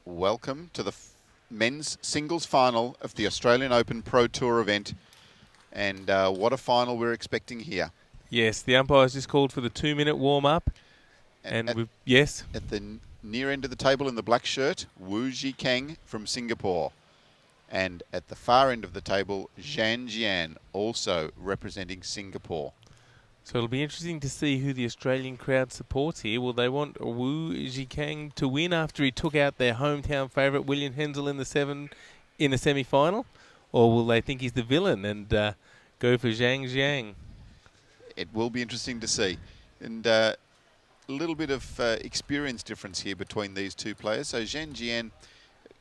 welcome to the men's singles final of the Australian Open Pro Tour event. And what a final we're expecting here. Yes, the umpires just called for the 2-minute warm-up. Yes? At the near end of the table in the black shirt, WU Zhikang from Singapore. And at the far end of the table, ZHAN Jian, also representing Singapore. So it'll be interesting to see who the Australian crowd supports here. Will they want WU Zhikang to win after he took out their hometown favourite William Hensel in the semi-final? Or will they think he's the villain and go for ZHAN Jian? It will be interesting to see. And a little bit of experience difference here between these two players. So ZHAN Jian,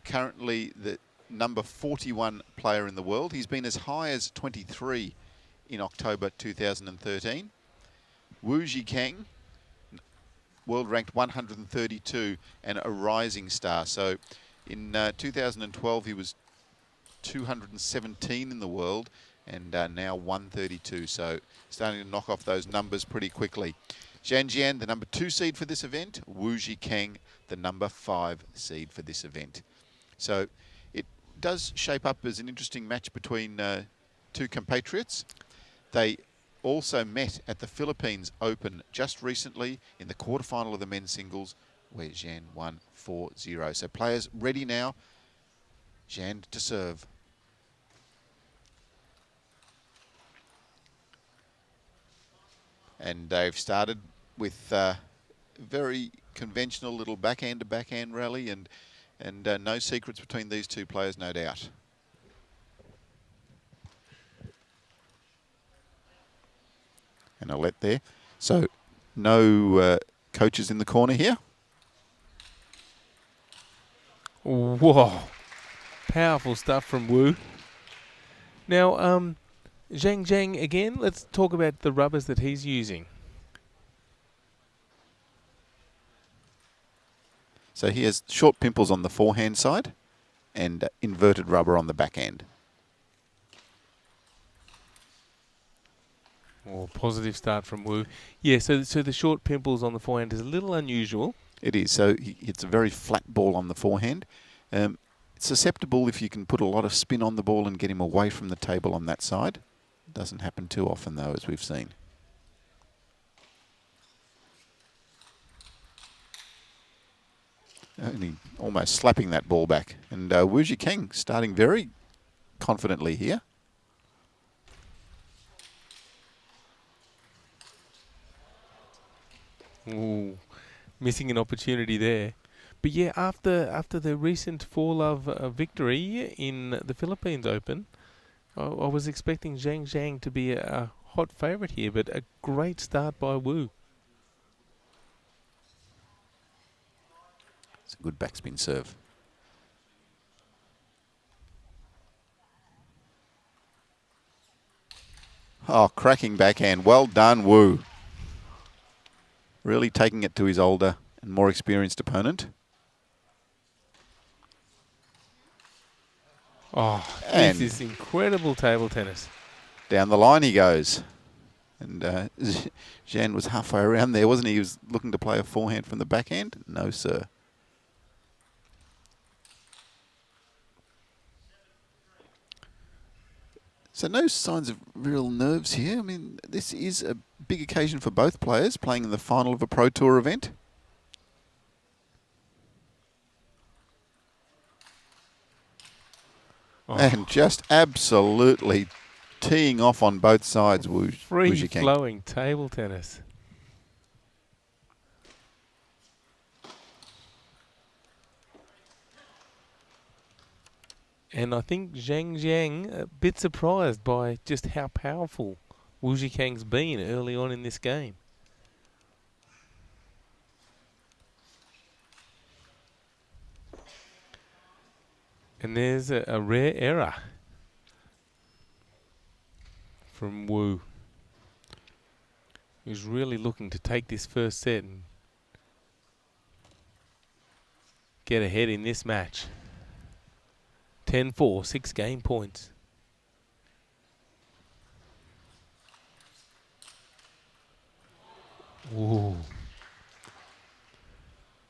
currently the number 41 player in the world. He's been as high as 23 in October 2013. WU Zhikang, world ranked 132 and a rising star. So in 2012 he was 217 in the world and now 132. So starting to knock off those numbers pretty quickly. ZHAN Jian, the number 2 seed for this event. WU Zhikang, the number 5 seed for this event. So it does shape up as an interesting match between two compatriots. They also met at the Philippines Open just recently in the quarterfinal of the men's singles, where ZHAN won 4-0. So players ready now. ZHAN to serve. And they've started with a very conventional little backhand-to-backhand rally, and no secrets between these two players, no doubt. And a let there. So no coaches in the corner here. Whoa. Powerful stuff from WU. Now, ZHAN Jian again, let's talk about the rubbers that he's using. So he has short pimples on the forehand side and inverted rubber on the backhand. Oh, positive start from WU. Yeah, so the short pimples on the forehand is a little unusual. It is. So he hits a very flat ball on the forehand. It's susceptible if you can put a lot of spin on the ball and get him away from the table on that side. Doesn't happen too often, though, as we've seen. Only almost slapping that ball back. And WU Zhikang starting very confidently here. Ooh, missing an opportunity there. But yeah, after the recent 4-love victory in the Philippines Open, I was expecting ZHAN Jian to be a hot favourite here, but a great start by WU. It's a good backspin serve. Oh, cracking backhand. Well done, WU. Really taking it to his older and more experienced opponent. Oh, and this is incredible table tennis. Down the line he goes. And ZHAN was halfway around there, wasn't he? He was looking to play a forehand from the backhand. No, sir. So no signs of real nerves here. I mean, this is a big occasion for both players, playing in the final of a Pro Tour event. Oh. And just absolutely teeing off on both sides. Free-flowing table tennis. And I think ZHAN Jian a bit surprised by just how powerful WU Zhikang's been early on in this game. And there's a rare error from WU. He's really looking to take this first set and get ahead in this match. 10-4, 6 game points. Ooh.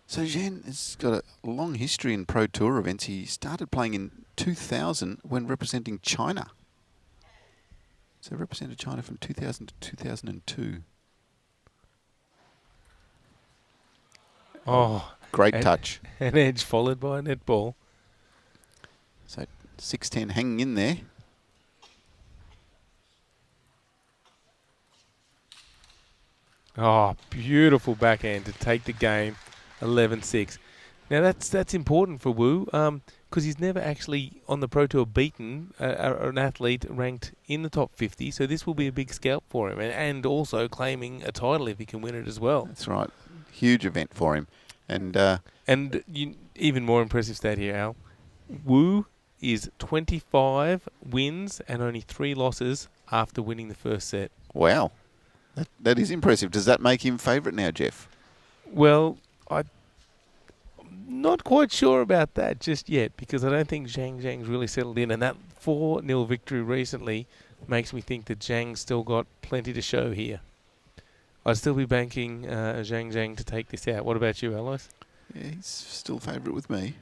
So Zhan has got a long history in Pro Tour events. He started playing in 2000 when representing China. So represented China from 2000 to 2002. Oh, Great touch. An edge followed by a net ball. So 6-10 hanging in there. Oh, beautiful backhand to take the game, 11-6. Now that's important for Wu, because he's never actually on the Pro Tour beaten an athlete ranked in the top 50. So this will be a big scalp for him, and also claiming a title if he can win it as well. That's right, huge event for him, and even more impressive stat here, Al. Wu is 25 wins and only 3 losses after winning the first set. wow. That is impressive. Does that make him favourite now, Jeff? Well, I'm not quite sure about that just yet, because I don't think Zhang Zhang's really settled in, and that 4-0 victory recently makes me think that Zhang's still got plenty to show here. I'd still be banking Zhang Zhang to take this out. What about you, Alois? Yeah, he's still favourite with me.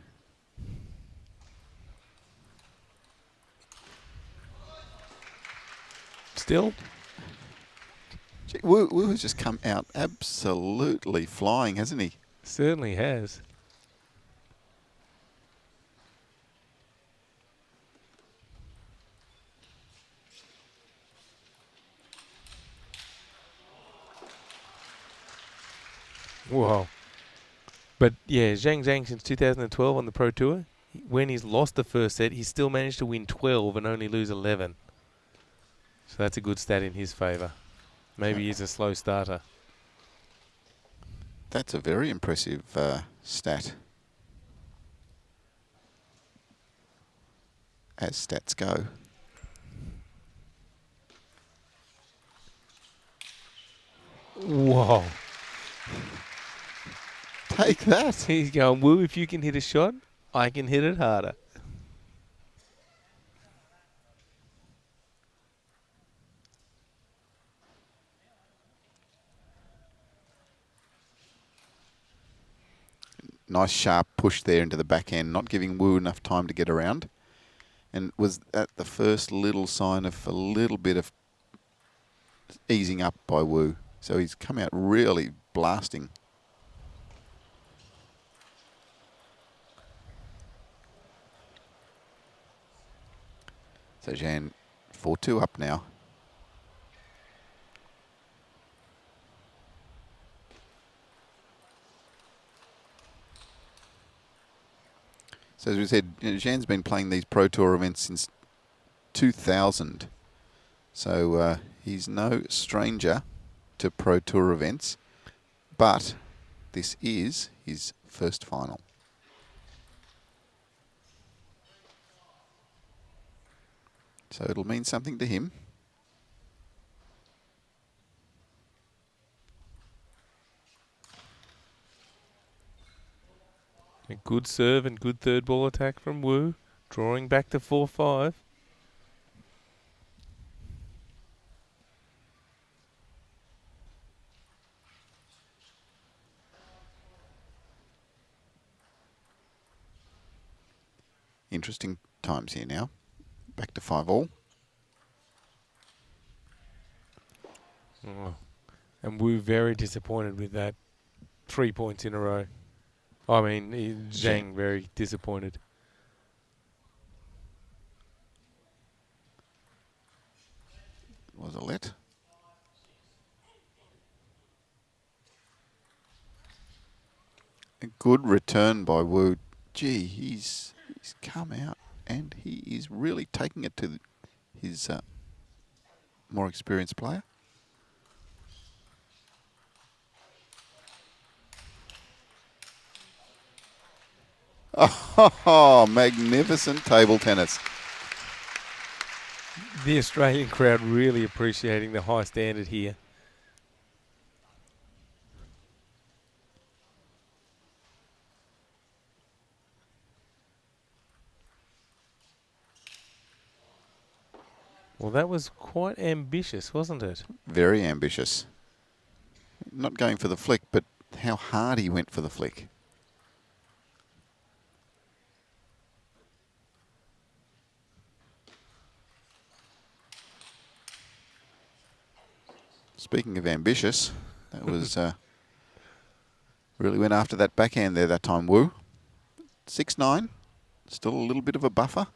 Still? Wu has just come out absolutely flying, hasn't he? Certainly has. Whoa. But yeah, Zhang Zhang since 2012 on the Pro Tour, when he's lost the first set, he's still managed to win 12 and only lose 11. So that's a good stat in his favour. Maybe he's a slow starter. That's a very impressive stat, as stats go. Whoa. Take that. He's going, Wu, if you can hit a shot, I can hit it harder. Nice sharp push there into the backhand, not giving Wu enough time to get around. And was that the first little sign of a little bit of easing up by Wu? So he's come out really blasting. So Zhan 4-2 up now. So as we said, Zhan's been playing these Pro Tour events since 2000. So he's no stranger to Pro Tour events, but this is his first final. So it'll mean something to him. A good serve and good third ball attack from Wu, drawing back to 4-5. Interesting times here now. Back to 5-all. Oh. And Wu very disappointed with that 3 points in a row. I mean, Zhang very disappointed. Was a let. A good return by Wu. Gee, he's come out and he is really taking it to his more experienced player. Oh, magnificent table tennis. The Australian crowd really appreciating the high standard here. Well, that was quite ambitious, wasn't it? Very ambitious. Not going for the flick, but how hard he went for the flick. Speaking of ambitious, that was really went after that backhand there that time, Wu. 6-9, still a little bit of a buffer.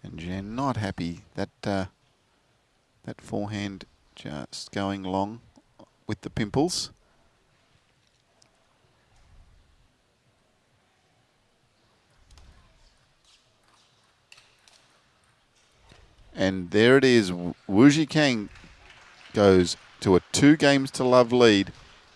And Jian not happy. That forehand just going long with the pimples. And there it is. Wu Zhikang goes to a 2-games-to-love lead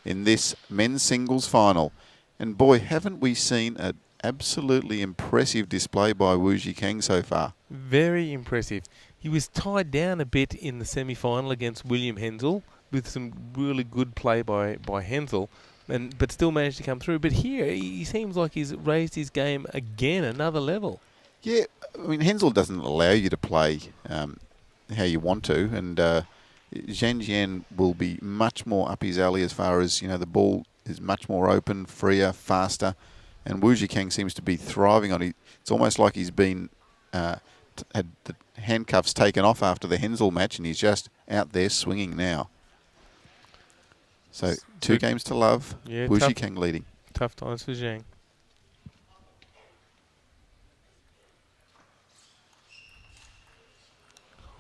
in this men's singles final. And boy, haven't we seen an absolutely impressive display by Wu Zhikang so far. Very impressive. He was tied down a bit in the semi-final against William Hensel with some really good play by Hensel, but still managed to come through. But here, he seems like he's raised his game again, another level. Yeah, I mean, Hensel doesn't allow you to play how you want to, and ZHAN Jian will be much more up his alley as far as, the ball is much more open, freer, faster, and Wu Zhikang seems to be thriving on it. It's almost like he's been had the handcuffs taken off after the Hensel match, and he's just out there swinging now. So 2 games to love, Yeah, Wu Zhikang leading. Tough times for Zhang.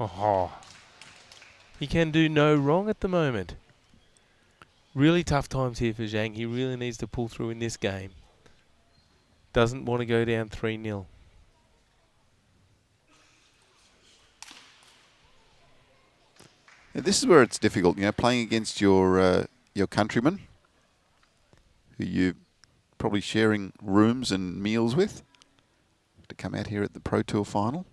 Oh, he can do no wrong at the moment. Really tough times here for Zhang. He really needs to pull through in this game. Doesn't want to go down 3-0. Yeah, this is where it's difficult, playing against your countrymen, who you're probably sharing rooms and meals with, to come out here at the Pro Tour final.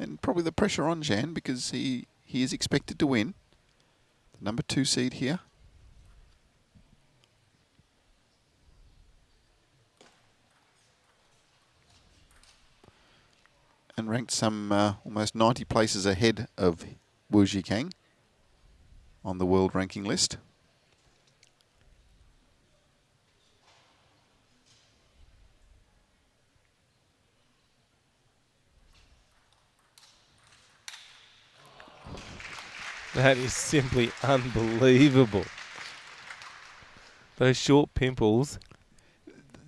And probably the pressure on Jian because he is expected to win. The number 2 seed here. And ranked some almost 90 places ahead of Wu Zhikang on the world ranking list. That is simply unbelievable. Those short pimples.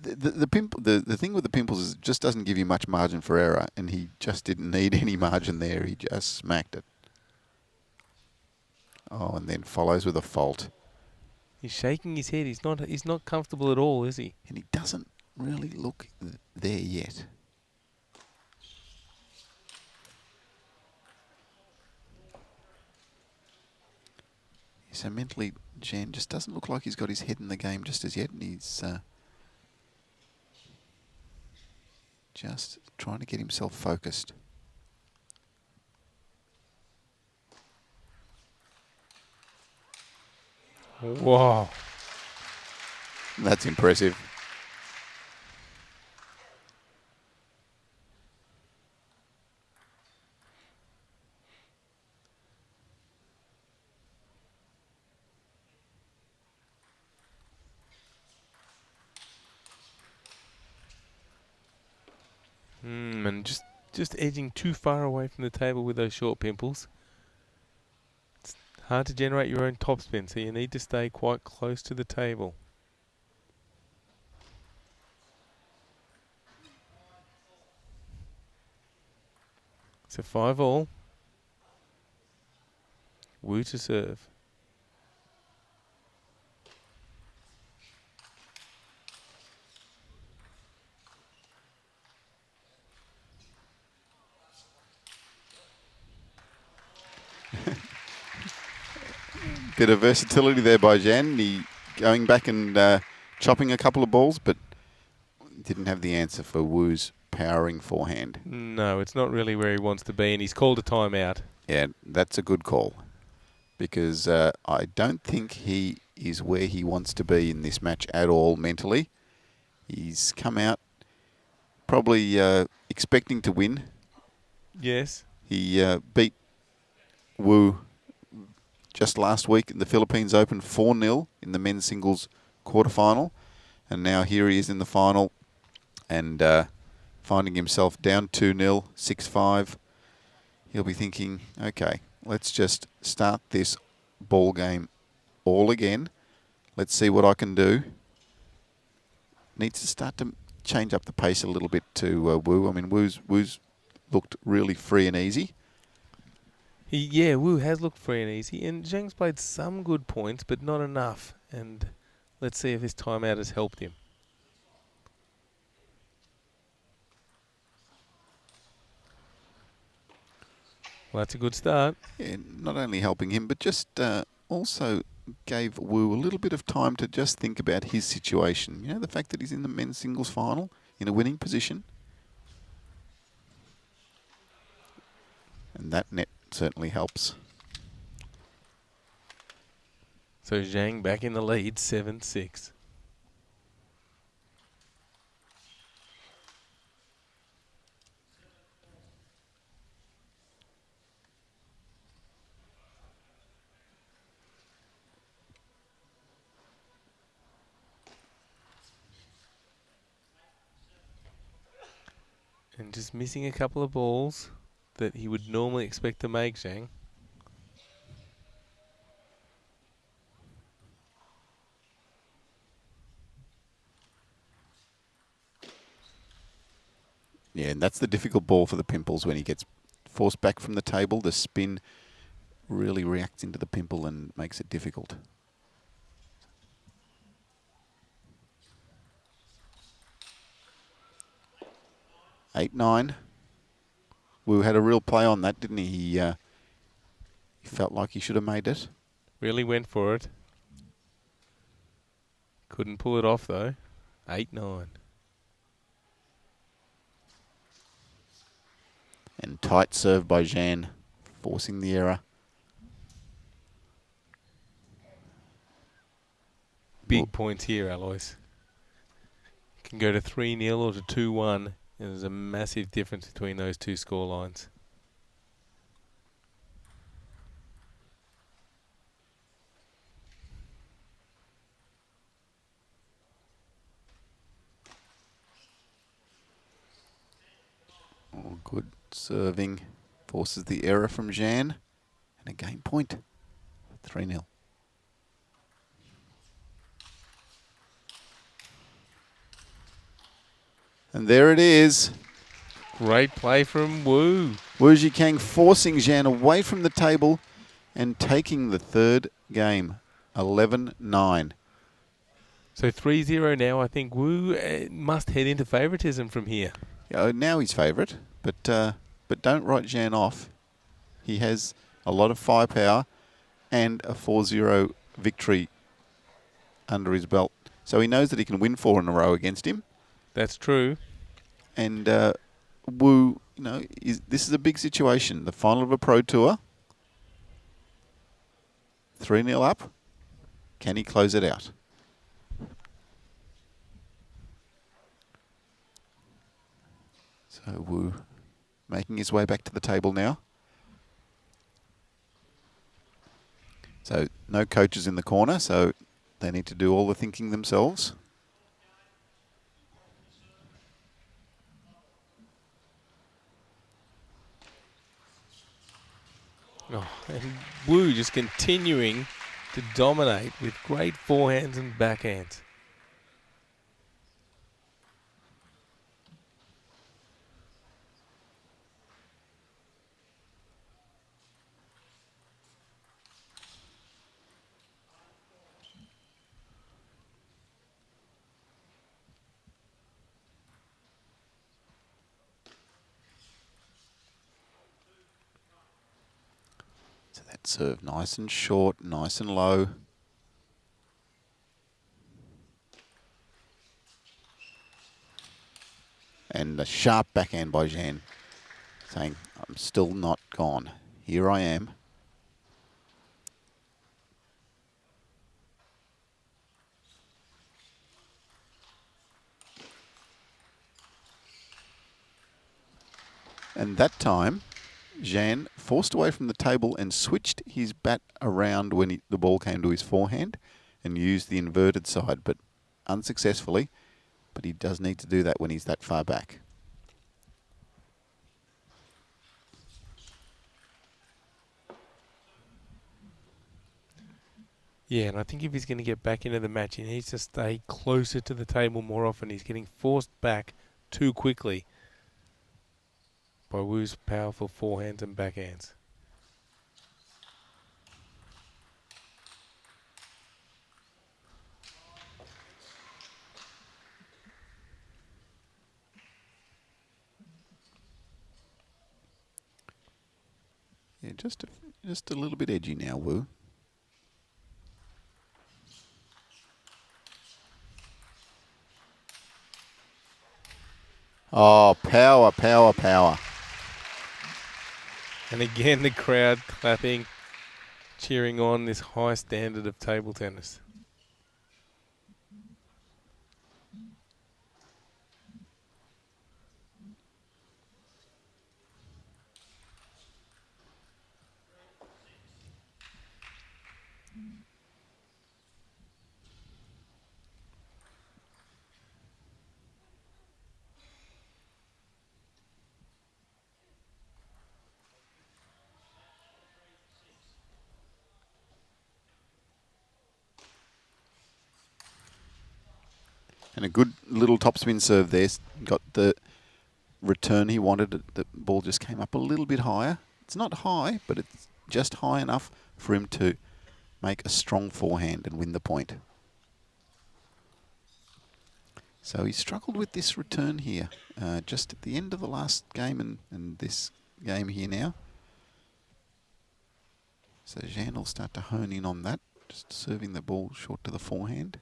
The thing with the pimples is it just doesn't give you much margin for error, and he just didn't need any margin there. He just smacked it. Oh, and then follows with a fault. He's shaking his head. He's not comfortable at all, is he? And he doesn't really look there yet. So mentally, Jian just doesn't look like he's got his head in the game just as yet, and he's just trying to get himself focused. Wow. That's impressive. And just edging too far away from the table with those short pimples. It's hard to generate your own topspin, so you need to stay quite close to the table. So 5-all. Wu to serve. Bit of versatility there by Jian. He going back and chopping a couple of balls, but didn't have the answer for Wu's powering forehand. No, it's not really where he wants to be, and he's called a timeout. Yeah, that's a good call, because I don't think he is where he wants to be in this match at all mentally. He's come out probably expecting to win. Yes. He beat Wu just last week in the Philippines Open, 4-0 in the men's singles quarterfinal. And now here he is in the final and finding himself down 2-0, 6-5. He'll be thinking, okay, let's just start this ball game all again. Let's see what I can do. Needs to start to change up the pace a little bit to Wu. I mean, Wu's looked really free and easy. Yeah, Wu has looked free and easy, and Zhang's played some good points, but not enough. And let's see if this timeout has helped him. Well, that's a good start. Yeah, not only helping him, but just also gave Wu a little bit of time to just think about his situation. You know, the fact that he's in the men's singles final in a winning position. And that net certainly helps. So Zhang back in the lead, 7-6. And just missing a couple of balls that he would normally expect to make, Zhang. Yeah, and that's the difficult ball for the pimples when he gets forced back from the table. The spin really reacts into the pimple and makes it difficult. Eight, 9. Wu had a real play on that, didn't he? He felt like he should have made it. Really went for it. Couldn't pull it off, though. 8-9. And tight serve by ZHAN, forcing the error. Big points here, Alois. Can go to 3-0 or to 2-1. And there's a massive difference between those two score lines. Oh, good serving. Forces the error from ZHAN. And a game point. 3-0. And there it is. Great play from Wu. Wu Zhikang forcing ZHAN away from the table and taking the third game. 11-9. So 3-0 now. I think Wu must head into favouritism from here. Now he's favourite, but don't write ZHAN off. He has a lot of firepower and a 4-0 victory under his belt. So he knows that he can win 4 in a row against him. That's true. And Wu, you know, this is a big situation. The final of a Pro Tour. 3-0 up. Can he close it out? So Wu making his way back to the table now. So no coaches in the corner, so they need to do all the thinking themselves. Oh, and Wu just continuing to dominate with great forehands and backhands. So that serve nice and short, nice and low. And a sharp backhand by ZHAN, saying, I'm still not gone. Here I am. And that time, Zhan forced away from the table and switched his bat around when the ball came to his forehand and used the inverted side, but unsuccessfully. But he does need to do that when he's that far back. Yeah, and I think if he's going to get back into the match, he needs to stay closer to the table more often. He's getting forced back too quickly by Wu's powerful forehands and backhands. Yeah, just a little bit edgy now, Wu. Oh, power, power, power. And again, the crowd clapping, cheering on this high standard of table tennis. And a good little topspin serve there. Got the return he wanted. The ball just came up a little bit higher. It's not high, but it's just high enough for him to make a strong forehand and win the point. So he struggled with this return here, just at the end of the last game and this game here now. So Zhan will start to hone in on that, just serving the ball short to the forehand.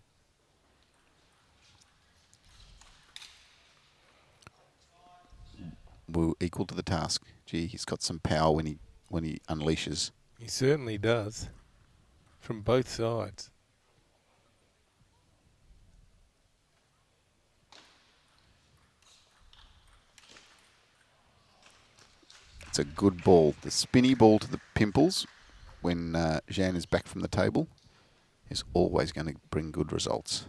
Wu equal to the task. Gee, he's got some power when he unleashes. He certainly does, from both sides. It's a good ball. The spinny ball to the pimples when Zhan is back from the table is always going to bring good results.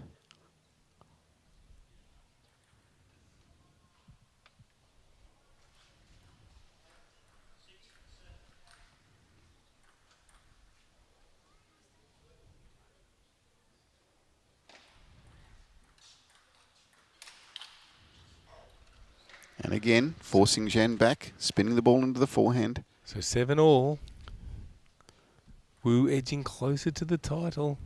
And again, forcing Zhan back, spinning the ball into the forehand. So 7-all. Wu edging closer to the title.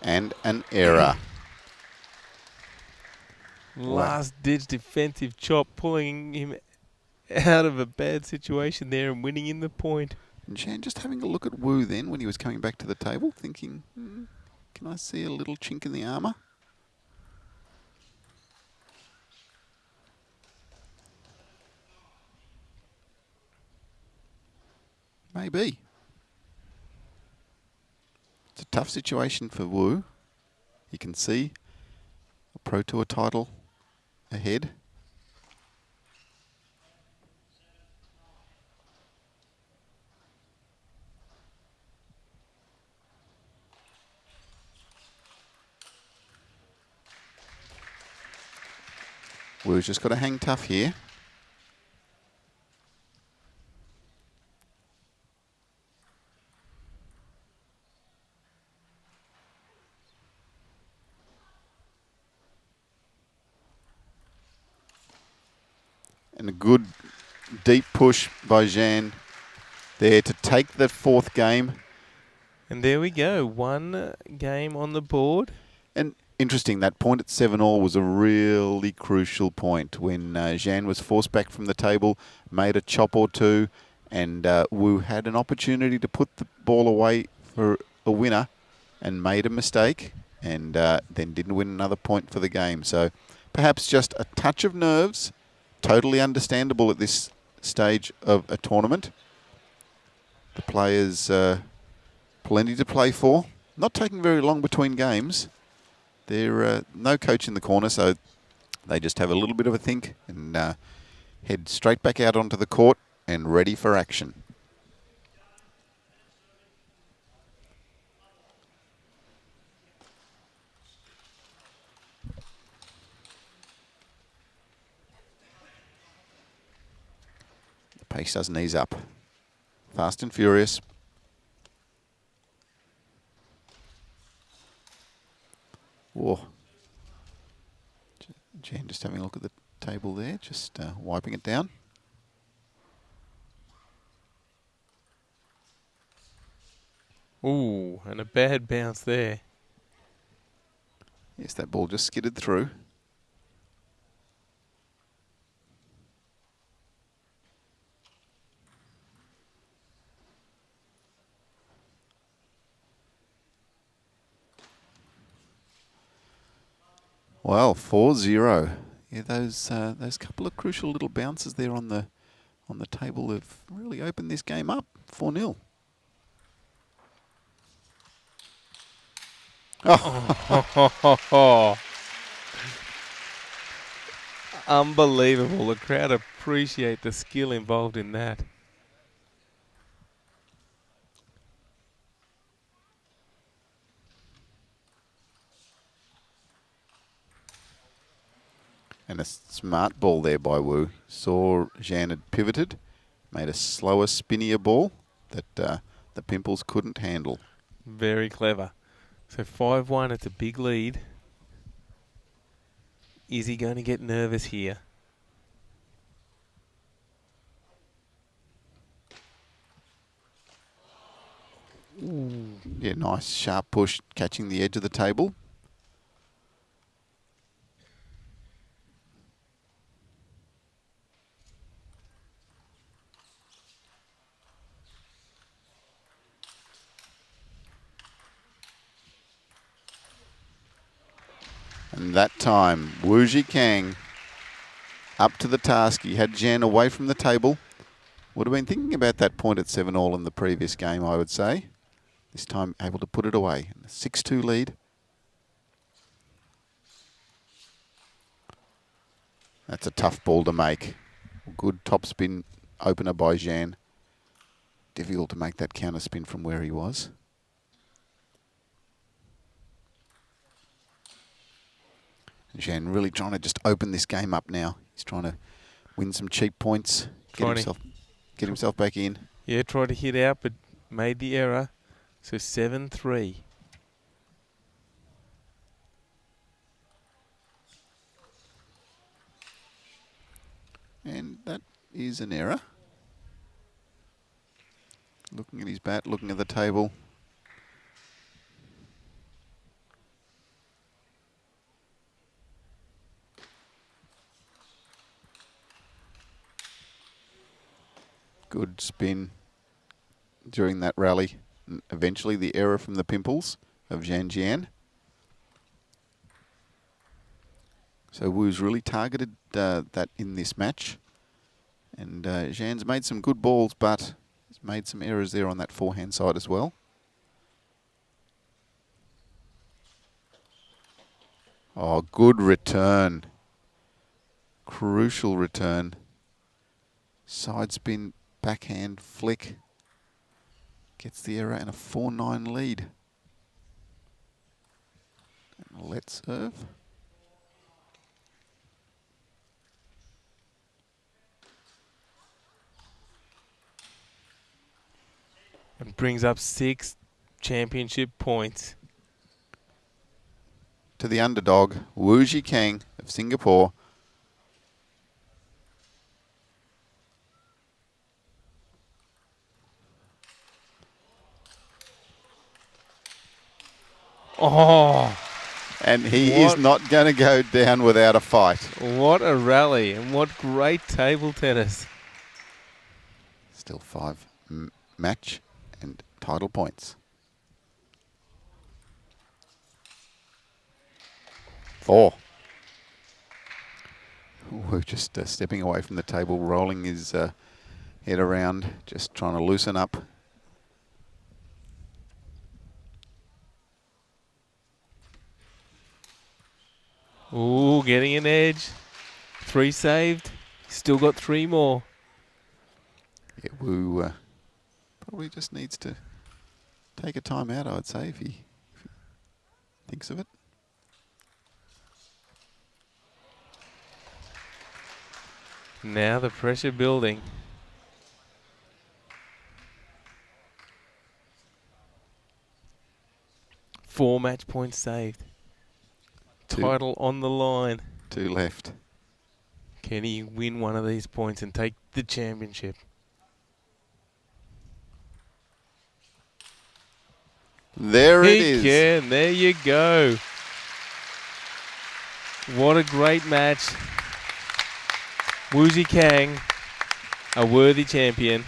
And an error. Last-ditch defensive chop, pulling him out of a bad situation there and winning in the point. And Zhan just having a look at Wu then when he was coming back to the table, thinking, can I see a little chink in the armour? Maybe. It's a tough situation for Wu. You can see a Pro Tour title ahead. Wu's just got to hang tough here. And a good deep push by Zhan there to take the fourth game. And there we go. One game on the board. And interesting, that point at 7-all was a really crucial point when Zhan was forced back from the table, made a chop or two, and Wu had an opportunity to put the ball away for a winner and made a mistake and then didn't win another point for the game. So perhaps just a touch of nerves, totally understandable at this stage of a tournament. The players plenty to play for. Not taking very long between games. They're no coach in the corner, so they just have a little bit of a think and head straight back out onto the court and ready for action. The pace doesn't ease up. Fast and furious. Whoa. Jian just having a look at the table there, just wiping it down. Ooh, and a bad bounce there. Yes, that ball just skidded through. Well, 4-0. Yeah, those couple of crucial little bounces there on the table have really opened this game up. 4-0. Oh. Unbelievable. The crowd appreciate the skill involved in that. And a smart ball there by Wu. Saw Zhan had pivoted, made a slower, spinnier ball that the Pimples couldn't handle. Very clever. So 5-1, it's a big lead. Is he going to get nervous here? Ooh. Yeah, nice sharp push, catching the edge of the table. And that time, Wu Zhikang up to the task. He had Jian away from the table. Would have been thinking about that point at 7-all in the previous game, I would say. This time able to put it away. 6-2 lead. That's a tough ball to make. Good topspin opener by Zhan. Difficult to make that counter spin from where he was. Zhan really trying to just open this game up now. He's trying to win some cheap points, get himself back in. Yeah, tried to hit out, but made the error. So 7-3. And that is an error. Looking at his bat, looking at the table. Good spin during that rally. And eventually the error from the Pimples of ZHAN Jian. So Wu's really targeted that in this match. And Zhan's made some good balls, but he's made some errors there on that forehand side as well. Oh, good return. Crucial return. Side spin, backhand flick. Gets the error and a 4-9 lead. And let's serve. And brings up 6 championship points. To the underdog, Wu Zhikang of Singapore. Oh, And he is not going to go down without a fight. what a rally and what great table tennis. Still 5 match and title points. 4. We're just stepping away from the table, rolling his head around, just trying to loosen up. Ooh, getting an edge. 3 saved. Still got 3 more. Yeah, Wu probably just needs to take a time out, I would say, if he thinks of it. Now the pressure building. 4 match points saved. Title on the line. 2 left. Can he win one of these points and take the championship? There it is. He can. There you go. What a great match. WU Zhikang, a worthy champion.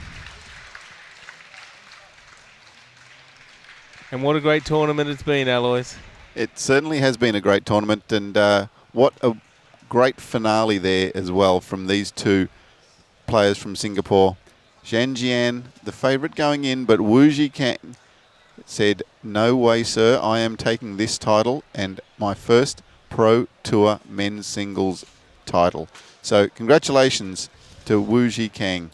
And what a great tournament it's been, Alois. It certainly has been a great tournament, and what a great finale there as well from these 2 players from Singapore. ZHAN Jian, the favourite going in, but WU Zhikang said, "No way, sir, I am taking this title and my first Pro Tour men's singles title." So congratulations to WU Zhikang.